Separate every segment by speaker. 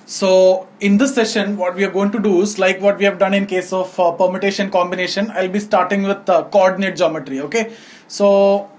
Speaker 1: So in this session, what we are going to do is like what we have done in case of permutation combination. I'll be starting with coordinate geometry. Okay, so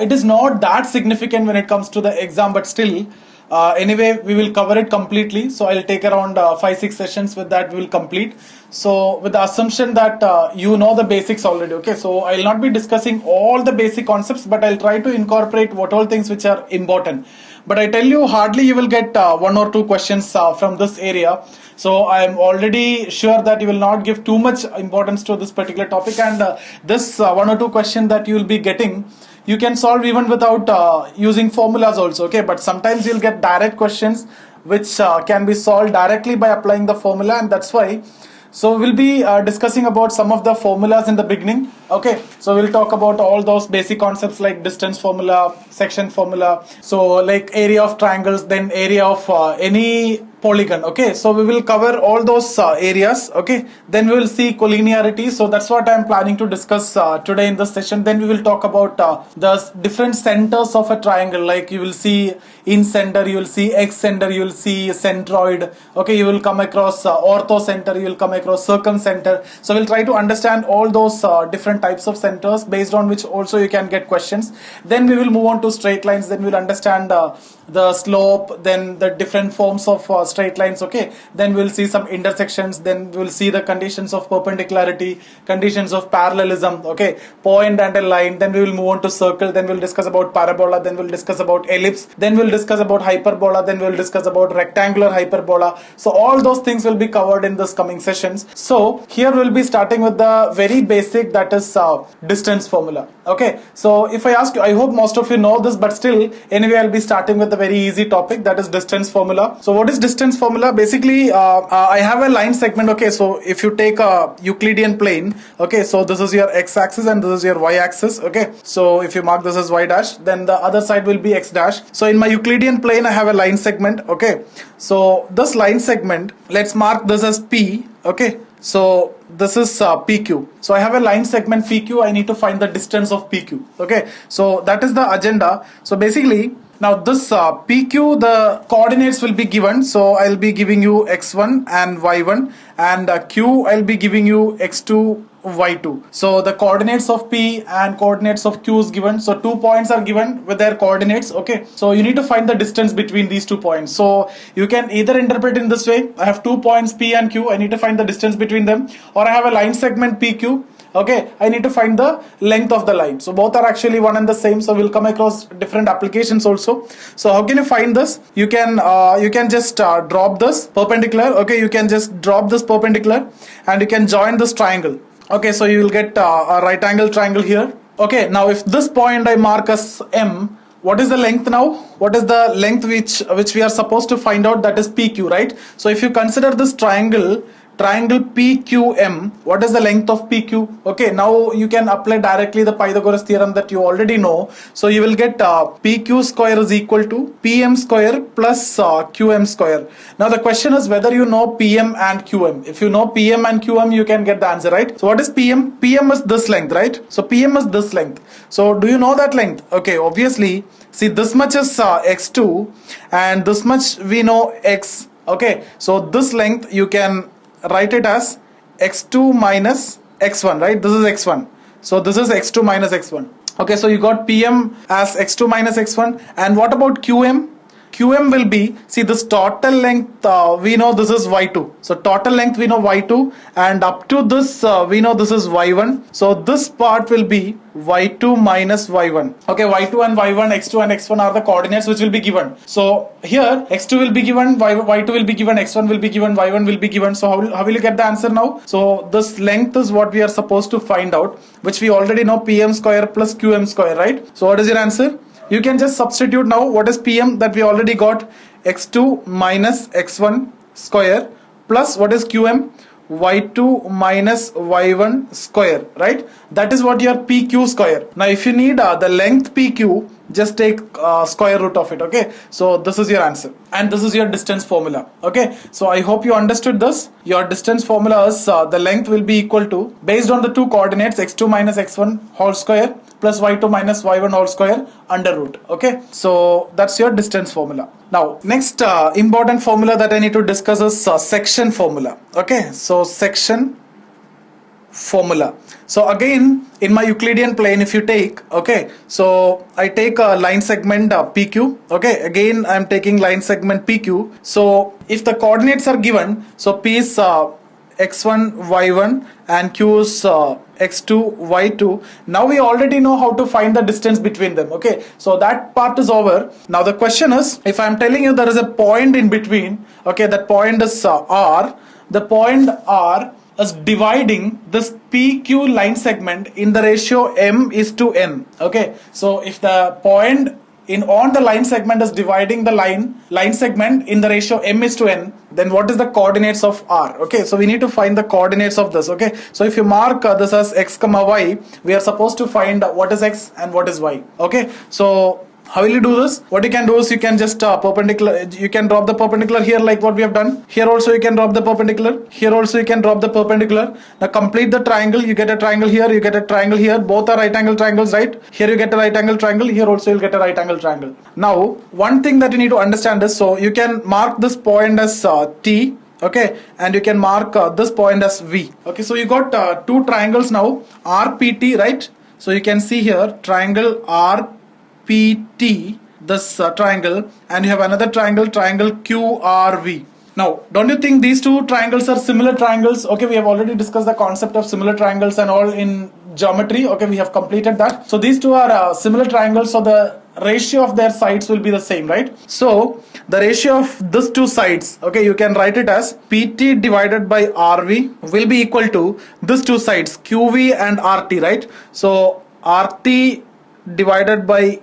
Speaker 1: it is not that significant when it comes to the exam, but still, anyway, we will cover it completely. So I'll take around 5-6 sessions with that we will complete. So with the assumption that you know the basics already. Okay, so I'll not be discussing all the basic concepts, but I'll try to incorporate what all things which are important. But I tell you, hardly you will get 1 or 2 questions from this area. So I am already sure that you will not give too much importance to this particular topic, and this 1 or 2 question that you will be getting, you can solve even without using formulas also. Okay, but sometimes you'll get direct questions which can be solved directly by applying the formula, and that's why. So we'll be discussing about some of the formulas in the beginning. Okay, so we'll talk about all those basic concepts like distance formula, section formula, so like area of triangles, then area of any polygon. Okay, so we will cover all those areas. Okay, then we will see collinearity. So that's what I'm planning to discuss today in this session. Then we will talk about the different centers of a triangle. Like you will see in center, you will see X center, you will see centroid. Okay, you will come across ortho center, you will come across circumcenter. So we'll try to understand all those different types of centers, based on which also you can get questions. Then we will move on to straight lines. Then we'll understand the slope, then the different forms of straight lines. Okay, then we'll see some intersections, then we'll see the conditions of perpendicularity, conditions of parallelism. Okay, point and a line. Then we will move on to circle, then we'll discuss about parabola, then we'll discuss about ellipse, then we'll discuss about hyperbola, then we'll discuss about rectangular hyperbola. So all those things will be covered in this coming sessions. So here we'll be starting with the very basic, that is distance formula. Okay, so if I ask you, I hope most of you know this, but still anyway I'll be starting with a very easy topic, that is distance formula. So what is distance formula? Basically I have a line segment. Okay, so if you take a Euclidean plane, okay, so this is your x-axis and this is your y-axis. Okay, so if you mark this as y dash, then the other side will be x dash. So in my Euclidean plane I have a line segment. Okay, so this line segment, let's mark this as P. Okay, so this is PQ. So I have a line segment PQ. I need to find the distance of PQ. Okay, so that is the agenda. So basically now this PQ, the coordinates will be given. So I'll be giving you x1 and y1, and Q I'll be giving you x2, y2. So the coordinates of P and coordinates of Q is given. So 2 points are given with their coordinates. Okay, so you need to find the distance between these 2 points. So you can either interpret in this way: I have 2 points P and Q, I need to find the distance between them, or I have a line segment PQ. Okay, I need to find the length of the line. So both are actually one and the same. So we'll come across different applications also. So how can you find this? You can just drop this perpendicular. Okay, you can just drop this perpendicular and you can join this triangle. Okay, so you will get a right angle triangle here. Okay, now if this point I mark as M, what is the length now? What is the length which we are supposed to find out? That is PQ, right? So if you consider this triangle PQM, what is the length of PQ? Okay, now you can apply directly the Pythagoras theorem that you already know. So you will get PQ square is equal to PM square plus QM square. Now the question is whether you know PM and QM. If you know PM and QM, you can get the answer, right? So what is PM? PM is this length, right? So PM is this length. So do you know that length? Okay, obviously, see, this much is x2 and this much we know x. Okay, so this length you can write it as x2 minus x1, right? This is x1. So this is x2 minus x1. Okay, so you got PM as x2 minus x1. And what about QM? QM will be, see, this total length we know this is y2. So total length we know y2, and up to this we know this is y1. So this part will be y2 minus y1. Okay, y2 and y1, x2 and x1 are the coordinates which will be given. So here x2 will be given, y2 will be given, x1 will be given, y1 will be given. So how will you get the answer now? So this length is what we are supposed to find out, which we already know, PM square plus QM square, right? So what is your answer? You can just substitute now. What is PM? That we already got x2 minus x1 square plus what is QM? y2 minus y1 square, right? that is what your PQ square. Now if you need the length PQ, just take square root of it. Okay, so this is your answer, and this is your distance formula. Okay, so I hope you understood this. Your distance formula is the length will be equal to, based on the two coordinates, x2 minus x1 whole square plus y2 minus y1 whole square under root. Okay, so that's your distance formula. Now next important formula that I need to discuss is section formula. Okay, so section formula. So again, in my Euclidean plane, if you take, okay, so I take a line segment PQ. Okay, again I am taking line segment PQ. So if the coordinates are given, so P is x1 y1 and Q is x2 y2. Now we already know how to find the distance between them. Okay, so that part is over. Now the question is, if I am telling you there is a point in between, okay, that point is R. The point R is dividing this PQ line segment in the ratio m is to n. Okay, so if the point on the line segment is dividing the line segment in the ratio m is to n, then what is the coordinates of R? Okay, so we need to find the coordinates of this. Okay, so if you mark this as x comma y, we are supposed to find what is x and what is y. Okay, so how will you do this? What you can do is you can just perpendicular, you can drop the perpendicular here like what we have done. Here also you can drop the perpendicular. Here also you can drop the perpendicular. Now complete the triangle. You get a triangle here, you get a triangle here. Both are right angle triangles, right? Here you get a right angle triangle. Here also you'll get a right angle triangle. Now one thing that you need to understand is, so you can mark this point as T. Okay, and you can mark this point as V. Okay, so you got two triangles now, RPT, right? So you can see here triangle RPT, this triangle, and you have another triangle QRV. Now don't you think these two triangles are similar triangles? Okay, we have already discussed the concept of similar triangles and all in geometry. Okay, we have completed that. So these two are similar triangles, so the ratio of their sides will be the same, right? So the ratio of these two sides, okay, you can write it as PT divided by RV will be equal to these two sides QV and RT, right? So RT divided by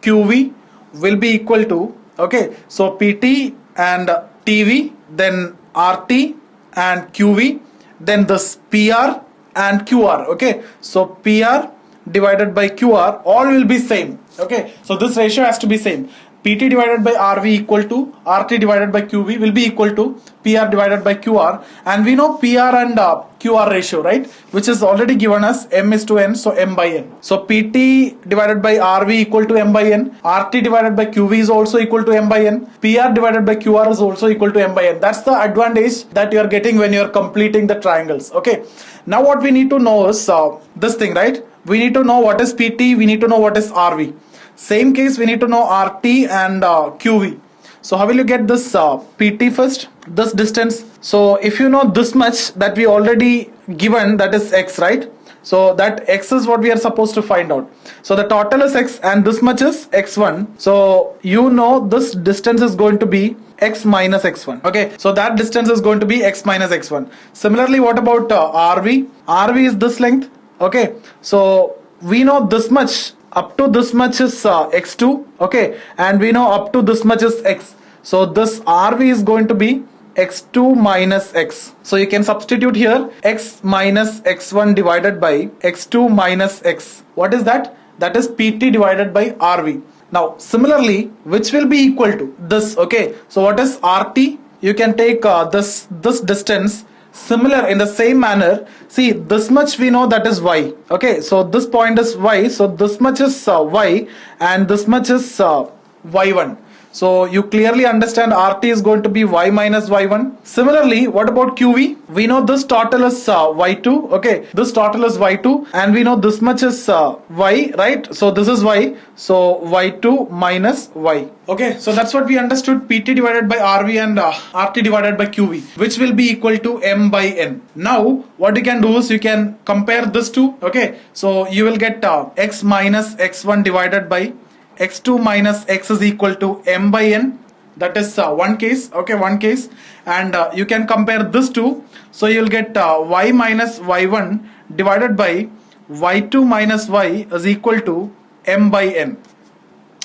Speaker 1: QV will be equal to, okay, so PT and TV, then RT and QV, then this PR and QR. Okay, so PR divided by QR, all will be same. Okay, so this ratio has to be same. PT divided by RV equal to RT divided by QV will be equal to PR divided by QR, and we know PR and QR ratio, right, which is already given as m is to n, so m by n. So PT divided by RV equal to m by n, RT divided by QV is also equal to m by n, PR divided by QR is also equal to m by n. That's the advantage that you are getting when you are completing the triangles. Okay, now what we need to know is this thing, right? We need to know what is PT, we need to know what is RV. Same case, we need to know RT and QV. So how will you get this PT first? This distance. So if you know this much that we already given, that is x, right? So that x is what we are supposed to find out. So the total is x and this much is x1. So you know this distance is going to be x minus x1. Okay, so that distance is going to be x minus x1. Similarly, what about RV? RV is this length. Okay, so we know this much. Up to this much is x2, okay, and we know up to this much is x. So this RV is going to be x2 minus x. So you can substitute here x minus x1 divided by x2 minus x. What is that? That is PT divided by RV. Now similarly, which will be equal to this? Okay, so what is RT? You can take this distance. Similar in the same manner, see this much we know that is y. Okay, so this point is y, so this much is y and this much is y1. So you clearly understand RT is going to be y minus y1. Similarly, what about QV? We know this total is y2. Okay, this total is y2, and we know this much is y, right? So this is y. So y2 minus y. Okay, so that's what we understood. PT divided by RV and RT divided by QV, which will be equal to m by n. Now what you can do is you can compare this two. Okay, so you will get x minus x1 divided by x2 minus x is equal to m by n. That is one case. Okay, one case. And you can compare this two. So you'll get y minus y1 divided by y2 minus y is equal to m by n.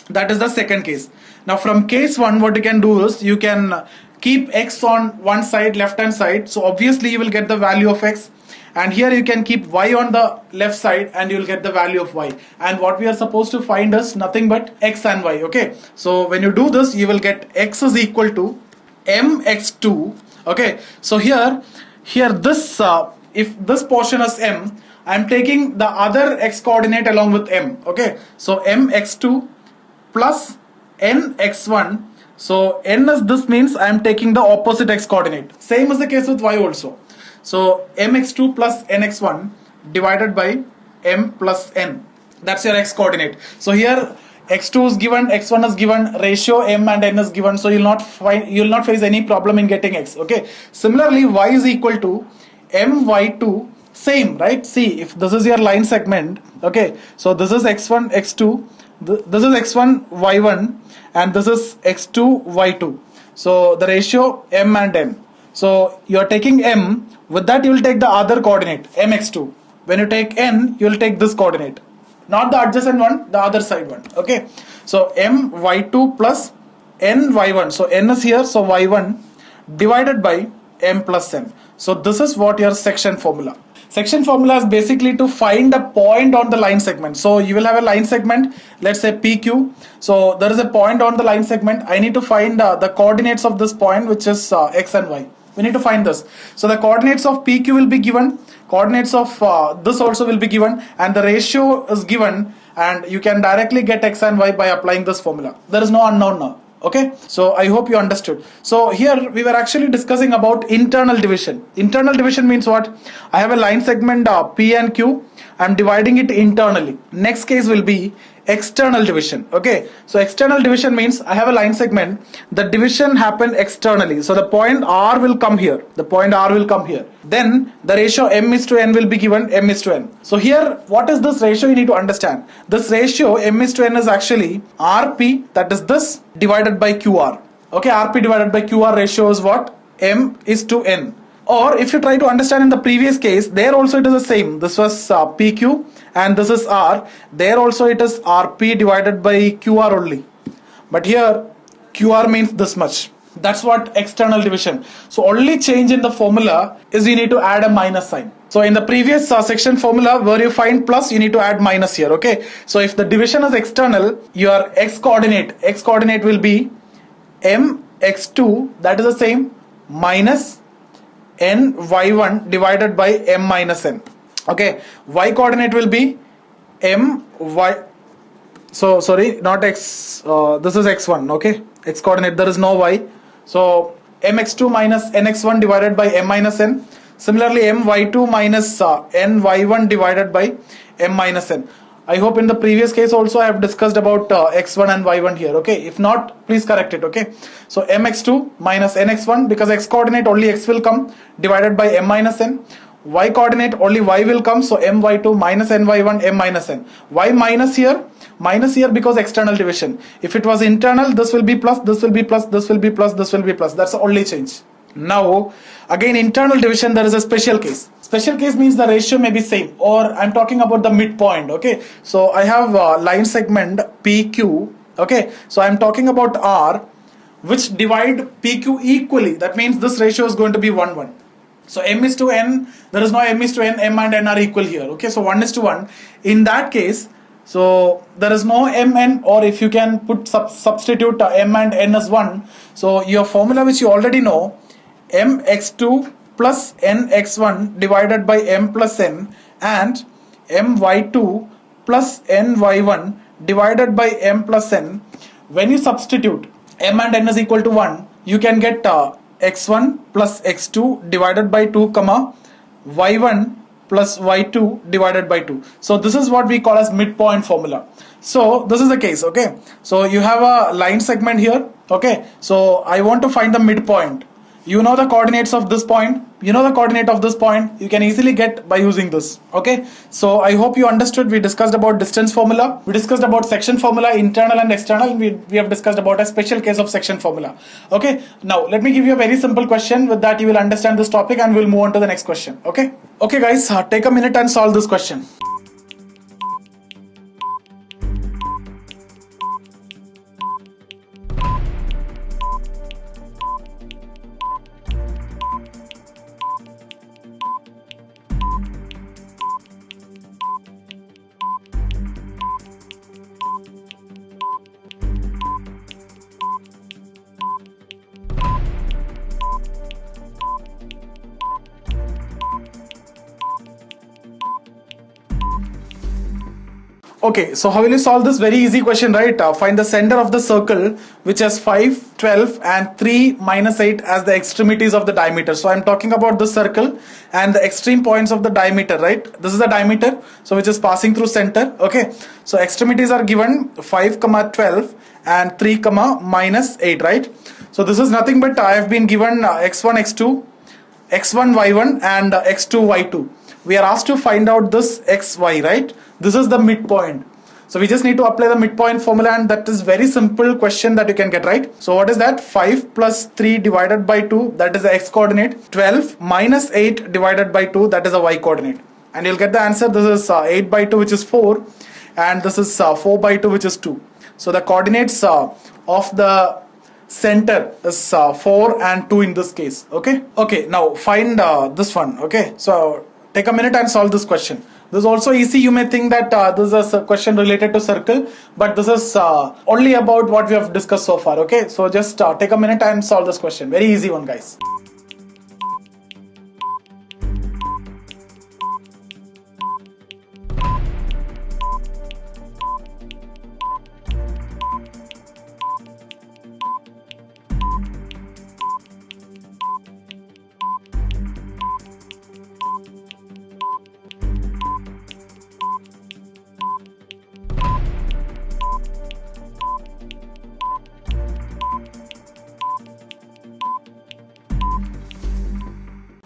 Speaker 1: That is the second case. Now from case 1, what you can do is you can keep x on one side, left hand side. So obviously you will get the value of x, and here you can keep y on the left side and you'll get the value of y, and what we are supposed to find is nothing but x and y. Okay, so when you do this, you will get x is equal to mx2. Okay, so here this if this portion is m, I am taking the other x coordinate along with m. Okay, so mx2 plus nx1. So n is this, means I am taking the opposite x coordinate. Same is the case with y also. So mx2 plus nx1 divided by m plus n. That's your x coordinate. So here x2 is given, x1 is given, ratio m and n is given. So you'll not face any problem in getting x. Okay. Similarly, y is equal to my2. Same, right? See, if this is your line segment, okay, so this is x1, x2, this is x1, y1, and this is x2, y2. So the ratio m and n. So you are taking m, with that you will take the other coordinate, mx2. When you take n, you will take this coordinate, not the adjacent one, the other side one. Okay, so m y2 plus n y1. So n is here, so y1 divided by m plus n. So this is what your section formula. Section formula is basically to find a point on the line segment. So you will have a line segment, let's say PQ. So there is a point on the line segment. I need to find the coordinates of this point, which is x and y. We need to find this. So the coordinates of PQ will be given, coordinates of this also will be given, and the ratio is given, and you can directly get x and y by applying this formula. There is no unknown now. Okay, so I hope you understood. So here we were actually discussing about internal division. Internal division means what? I have a line segment P and Q. I'm dividing it internally. Next case will be external division. Okay, so external division means I have a line segment. The division happened externally. So the point R will come here. The point R will come here. Then the ratio m is to n will be given, m is to n. So here, what is this ratio? You need to understand. This ratio m is to n is actually RP, that is this, divided by QR. Okay, RP divided by QR ratio is what? M is to n. Or if you try to understand in the previous case, there also it is the same. This was PQ and this is R. There also it is RP divided by QR only. But here QR means this much. That's what external division. So only change in the formula is you need to add a minus sign. So in the previous section formula where you find plus, you need to add minus here. Okay. So if the division is external, your x coordinate will be mx2, that is the same, minus n y1 divided by m minus n. Okay, y coordinate will be m y, so sorry, not x, this is x1. Okay, x coordinate, there is no y, so mx2 minus nx1 divided by m minus n. Similarly, my2 minus n y1 divided by m minus n. I hope in the previous case also I have discussed about x1 and y1 here. Okay, if not, please correct it. Okay, so mx2 minus nx1, because x coordinate only x will come, divided by m minus n. Y coordinate only y will come, so my2 minus ny1 m minus n. Y minus here because external division. If it was internal, this will be plus, this will be plus, this will be plus, this will be plus. That's the only change. Now again, internal division, there is a special case. Special case means the ratio may be same, or I'm talking about the midpoint. Okay, so I have line segment PQ. Okay, so I'm talking about R, which divide PQ equally. That means this ratio is going to be 1 1. So m is to n, there is no m is to n, m and n are equal here. Okay, so 1 is to 1. In that case, so there is no mn, or if you can put substitute m and n as 1. So your formula, which you already know, mx2 plus nx1 divided by m plus n, and my2 plus ny1 divided by m plus n. When you substitute m and n is equal to 1, you can get x1 plus x2 divided by 2 comma y1 plus y2 divided by 2. So this is what we call as midpoint formula. So this is the case. Okay, so you have a line segment here. Okay, so I want to find the midpoint. You know the coordinates of this point, you know the coordinate of this point, you can easily get by using this. Okay, so I hope you understood. We discussed about distance formula, we discussed about section formula, internal and external, and we have discussed about a special case of section formula. Okay, now let me give you a very simple question. With that you will understand this topic and we'll move on to the next question. Okay guys, take a minute and solve this question. Okay, so how will you solve this? Very easy question, right? Find the center of the circle which has 5, 12 and 3 minus 8 as the extremities of the diameter. So I'm talking about this circle and the extreme points of the diameter, right? This is the diameter, so which is passing through center. Okay, so extremities are given 5, 12 and 3, minus 8, right? So this is nothing but I have been given x1, x2, x1, y1 and x2, y2. We are asked to find out this xy, right? This is the midpoint. So we just need to apply the midpoint formula, and that is very simple question that you can get, right? So what is that? 5 plus 3 divided by 2, that is the x coordinate. 12 minus 8 divided by 2, that is the y coordinate. And you'll get the answer. This is 8 by 2, which is 4, and this is 4 by 2, which is 2. So the coordinates of the center is 4 and 2 in this case. Okay, now find this one. Okay, so take a minute and solve this question. This is also easy. You may think that this is a question related to circle, but this is only about what we have discussed so far. Okay, so just take a minute and solve this question. Very easy one, guys.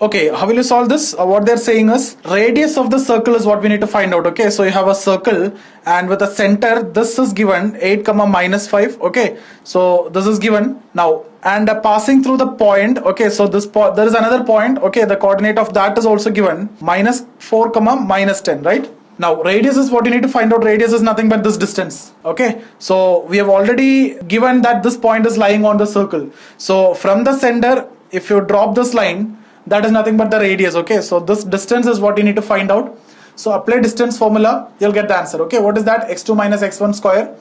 Speaker 1: Okay, how will you solve this? What they're saying is radius of the circle is what we need to find out. Okay, so you have a circle and with a center, this is given 8, minus 5. Okay, so this is given now, and passing through the point. Okay, so this there is another point. Okay, the coordinate of that is also given minus 4, minus 10, right? Now radius is what you need to find out. Radius is nothing but this distance. Okay, so we have already given that this point is lying on the circle. So from the center, if you drop this line, that is nothing but the radius. Okay, so this distance is what you need to find out. So apply distance formula, you'll get the answer. Okay, what is that? X2 minus x1 square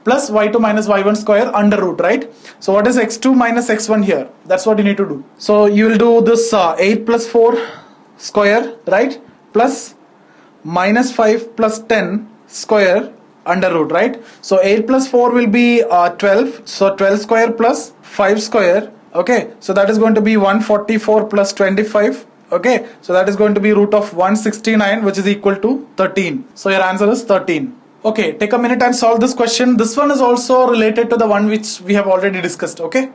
Speaker 1: plus y2 minus y1 square under root, right? So what is x2 minus x1 here? That's what you need to do. So you will do this 8 plus 4 square, right, plus minus 5 plus 10 square under root, right? So 8 plus 4 will be 12. So 12 square plus 5 square. Okay, so that is going to be 144 plus 25. Okay, so that is going to be root of 169, which is equal to 13. So your answer is 13. Okay, take a minute and solve this question. This one is also related to the one which we have already discussed. Okay.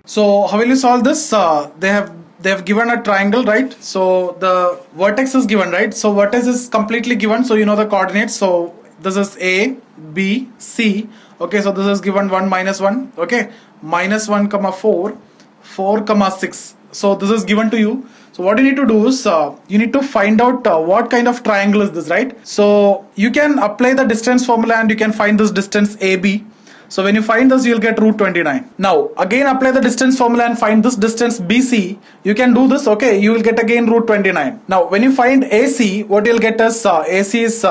Speaker 1: So how will you solve this? They have given a triangle, right? So the vertex is given, right? So vertex is completely given, so you know the coordinates. So this is A, B, C. Okay, so this is given 1 minus 1. Okay, minus 1 comma 4, 4 comma 6. So this is given to you. So what you need to do is you need to find out what kind of triangle is this, right? So you can apply the distance formula and you can find this distance AB. So when you find this, you'll get root 29. Now again apply the distance formula and find this distance BC. You can do this. Okay, you will get again root 29. Now when you find AC, what you'll get is AC is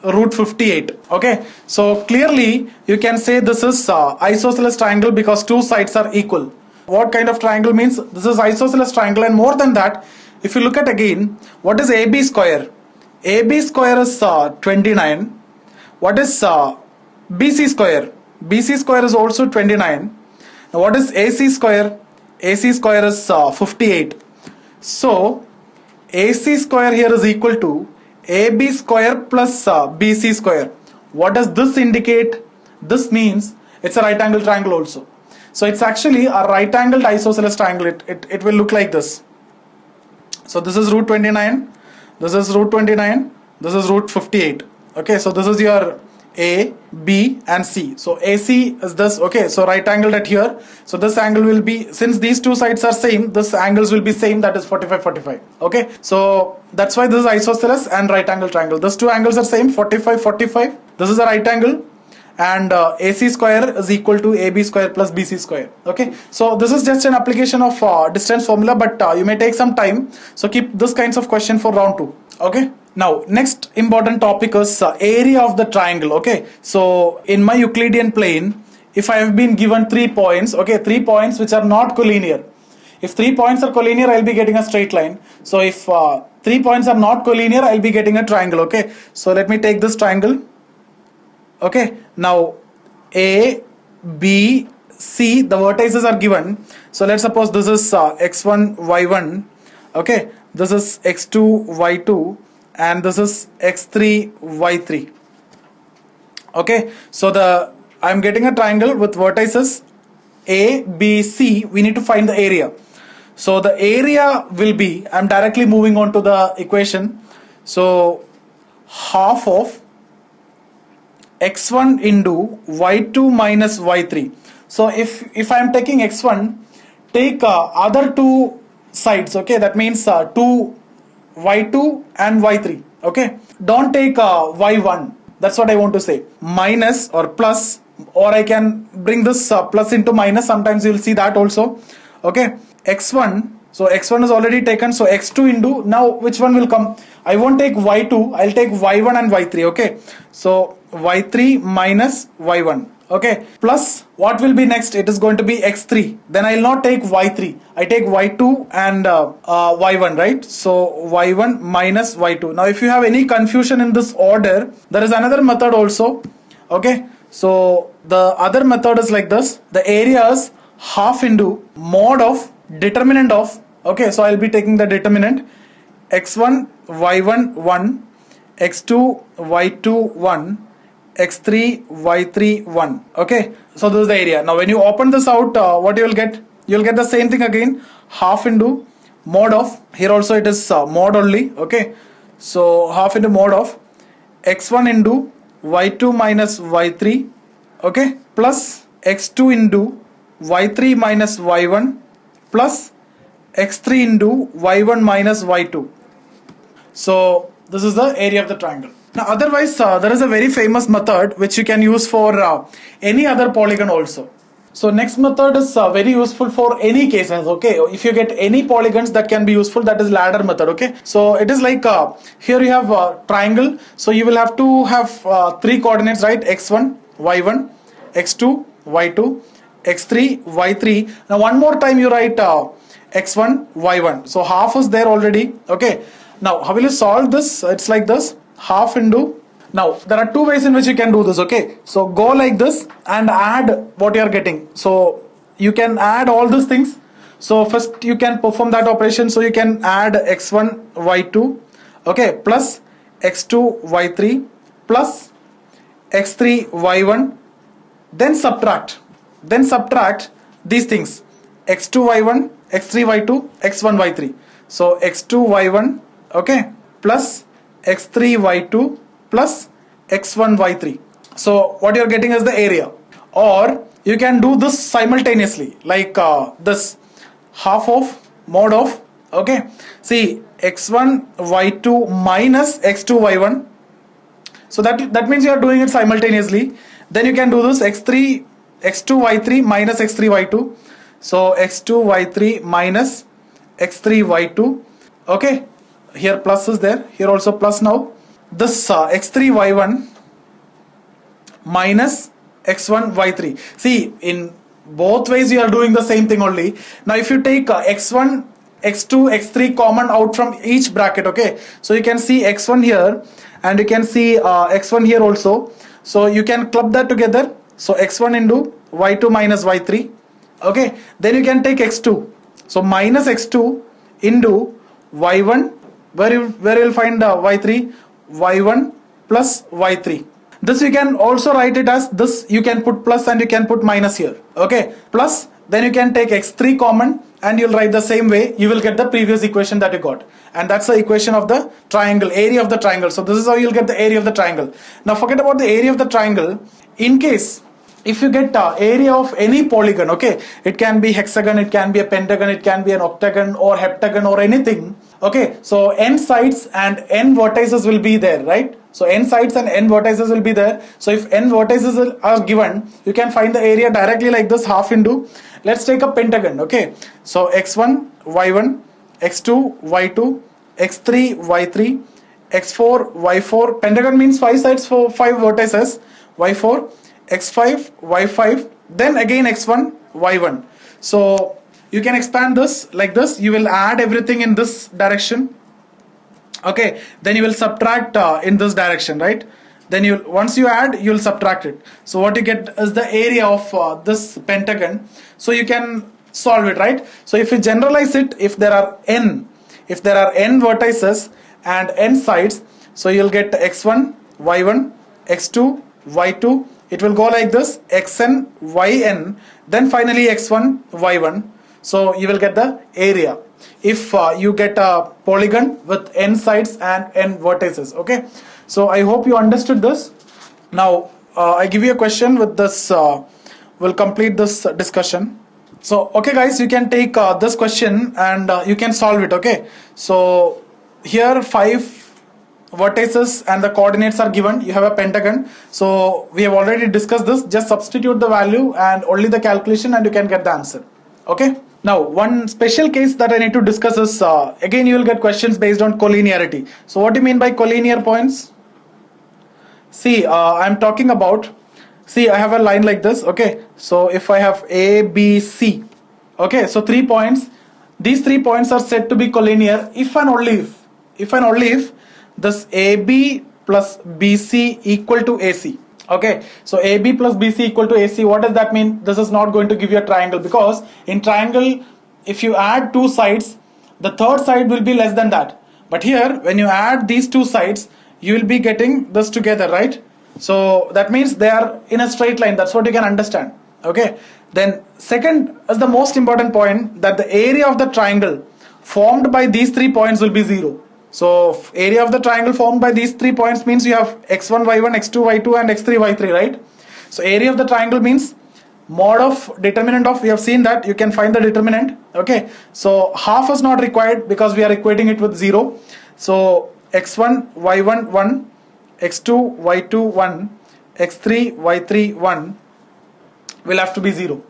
Speaker 1: root 58. Okay, so clearly you can say this is isosceles triangle because two sides are equal. What kind of triangle means? This is isosceles triangle, and more than that, if you look at again, what is AB square? AB square is 29. What is BC square? BC square is also 29. Now what is AC square? AC square is 58. So AC square here is equal to AB square plus BC square. What does this indicate? This means it's a right angle triangle also. So it's actually a right angled isosceles triangle. It will look like this. So this is root 29, this is root 29, this is root 58. Okay, so this is your A, B and C. So AC is this, okay, so right angle at here. So this angle will be, since these two sides are same, this angles will be same, that is 45, 45. Okay, so that's why this is isosceles and right angle triangle. These two angles are same, 45, 45. This is a right angle, and AC square is equal to AB square plus BC square. Okay, so this is just an application of distance formula, but you may take some time. So keep this kinds of question for round 2. Okay. Now, next important topic is area of the triangle. Okay, so in my Euclidean plane, if I have been given 3 points, okay, 3 points which are not collinear. If 3 points are collinear, I'll be getting a straight line. So if 3 points are not collinear, I'll be getting a triangle. Okay, so let me take this triangle. Okay, now A, B, C, the vertices are given. So let's suppose this is x1, y1. Okay, this is x2, y2. And this is x3, y3. Okay, so I'm getting a triangle with vertices A, B, C. We need to find the area. So the area will be, I'm directly moving on to the equation. So half of x1 into y2 minus y3. So if I'm taking x1, take other two sides. Okay, that means 2 y2 and y3. Okay, don't take y1, that's what I want to say, minus or plus, or I can bring this plus into minus, sometimes you will see that also. Okay, x1, so x1 is already taken, so x2 into, now which one will come? I won't take y2, I'll take y1 and y3. Okay, so y3 minus y1. Okay, plus what will be next? It is going to be x3. Then I'll not take y3, I take y2 and y1, right? So y1 minus y2. Now if you have any confusion in this order, there is another method also. Okay, so the other method is like this. The area is half into mod of determinant of, okay, so I'll be taking the determinant x1 y1 1, x2 y2 1, x3 y3 1. Okay, so this is the area. Now when you open this out, what you will get? You will get the same thing again, half into mod of, here also it is mod only. Okay, so half into mod of x1 into y2 minus y3, okay, plus x2 into y3 minus y1 plus x3 into y1 minus y2. So this is the area of the triangle. Now otherwise there is a very famous method which you can use for any other polygon also. So next method is very useful for any cases. Okay, if you get any polygons that can be useful, that is ladder method. Okay, so it is like here you have a triangle, so you will have to have 3 coordinates, right? x1 y1, x2 y2, x3 y3. Now one more time you write x1 y1, so half is there already. Okay, now how will you solve this? It's like this, half into, now there are 2 ways in which you can do this. Okay, so go like this and add what you are getting. So you can add all these things. So first you can perform that operation. So you can add x1 y2, okay, plus x2 y3 plus x3 y1, then subtract these things, x2 y1, x3 y2, x1 y3. So x2 y1, okay, plus x3 y2 plus x1 y3. So what you're getting is the area. Or you can do this simultaneously, like this, half of mod of, okay, see, x1 y2 minus x2 y1. So that means you are doing it simultaneously. Then you can do this, x2 y3 minus x3 y2. So x2 y3 minus x3 y2. Okay, here plus is there, here also plus. Now this x3 y1 minus x1 y3. See, in both ways you are doing the same thing only. Now if you take x1, x2, x3 common out from each bracket, okay, so you can see x1 here and you can see x1 here also. So you can club that together. So x1 into y2 minus y3. Okay, then you can take x2. So minus x2 into y1, where you will find y3, y1 plus y3. This you can also write it as this, you can put plus and you can put minus here. Okay, plus then you can take x3 common and you'll write the same way. You will get the previous equation that you got, and that's the equation of the triangle, area of the triangle. So this is how you'll get the area of the triangle. Now forget about the area of the triangle. In case if you get area of any polygon, okay, it can be hexagon, it can be a pentagon, it can be an octagon or heptagon or anything, okay, so n sides and n vertices will be there, right? So n sides and n vertices will be there. So if n vertices are given, you can find the area directly like this, half into, let's take a pentagon, okay, so x1 y1, x2 y2, x3 y3, x4 y4, pentagon means 5 sides for 5 vertices, y4, x5 y5, then again x1 y1. So you can expand this like this. You will add everything in this direction, okay, then you will subtract in this direction, right? Then you, once you add, you will subtract it. So what you get is the area of this pentagon. So you can solve it, right? So if you generalize it, if there are n vertices and n sides, so you'll get x1 y1, x2 y2, it will go like this, xn yn, then finally x1 y1. So you will get the area if you get a polygon with n sides and n vertices, okay? So I hope you understood this. Now I give you a question with this, we'll complete this discussion. So okay guys, you can take this question and you can solve it, okay? So here 5 vertices and the coordinates are given. You have a pentagon, so we have already discussed this. Just substitute the value and only the calculation and you can get the answer, okay? Now one special case that I need to discuss is again you will get questions based on collinearity. So what do you mean by collinear points? See, I'm talking about, see, I have a line like this, okay? So if I have A, B, C, okay, so 3 points, these 3 points are said to be collinear if and only if this AB plus BC equal to AC, okay? So AB plus BC equal to AC, what does that mean? This is not going to give you a triangle, because in triangle, if you add 2 sides, the third side will be less than that. But here, when you add these 2 sides, you will be getting this together, right? So that means they are in a straight line. That's what you can understand, okay? Then second is the most important point, that the area of the triangle formed by these 3 points will be 0. So area of the triangle formed by these 3 points means you have x1 y1, x2 y2 and x3 y3, right? So area of the triangle means mod of determinant of, we have seen that you can find the determinant, okay? So half is not required because we are equating it with 0. So x1 y1 1, x2 y2 1, x3 y3 1 will have to be 0.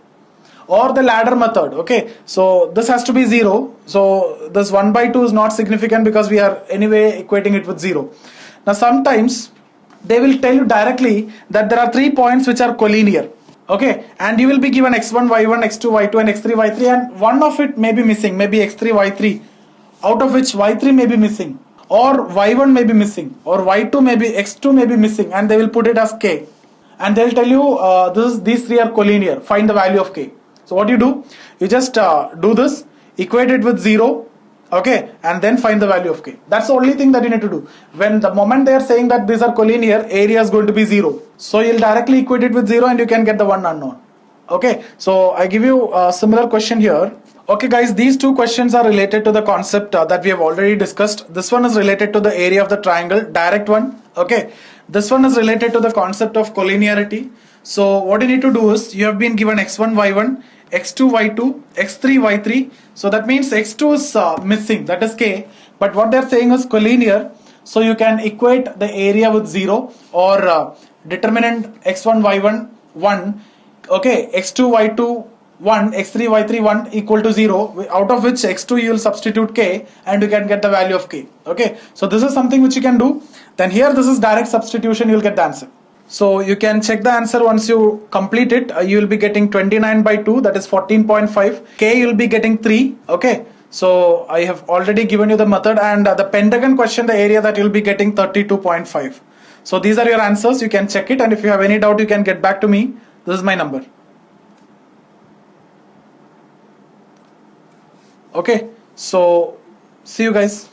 Speaker 1: Or the ladder method, okay, so this has to be 0. So this 1 by 2 is not significant because we are anyway equating it with 0. Now sometimes they will tell you directly that there are 3 points which are collinear, okay, and you will be given x1 y1, x2 y2 and x3 y3, and one of it may be missing, maybe x3 y3, out of which y3 may be missing, or y1 may be missing, or y2 may be, x2 may be missing, and they will put it as k, and they'll tell you these 3 are collinear, find the value of k. So what you do, you just do this, equate it with 0, okay, and then find the value of k. That's the only thing that you need to do. When the moment they are saying that these are collinear, area is going to be 0. So you'll directly equate it with 0 and you can get the one unknown. Okay, so I give you a similar question here. Okay guys, these 2 questions are related to the concept that we have already discussed. This one is related to the area of the triangle, direct one, okay. This one is related to the concept of collinearity. So what you need to do is, you have been given x1 y1, x2 y2, x3 y3. So that means x2 is missing, that is k, but what they are saying is collinear. So you can equate the area with 0, or determinant x1 y1 1, okay, x2 y2 1, x3 y3 1 equal to 0, out of which x2 you will substitute k and you can get the value of k. Okay, so this is something which you can do. Then here this is direct substitution, you will get the answer. So you can check the answer once you complete it. You will be getting 29 by 2, that is 14.5. K you will be getting 3. Okay, so I have already given you the method, and the pentagon question, the area that you will be getting 32.5. So these are your answers. You can check it, and if you have any doubt you can get back to me. This is my number. Okay, so see you guys.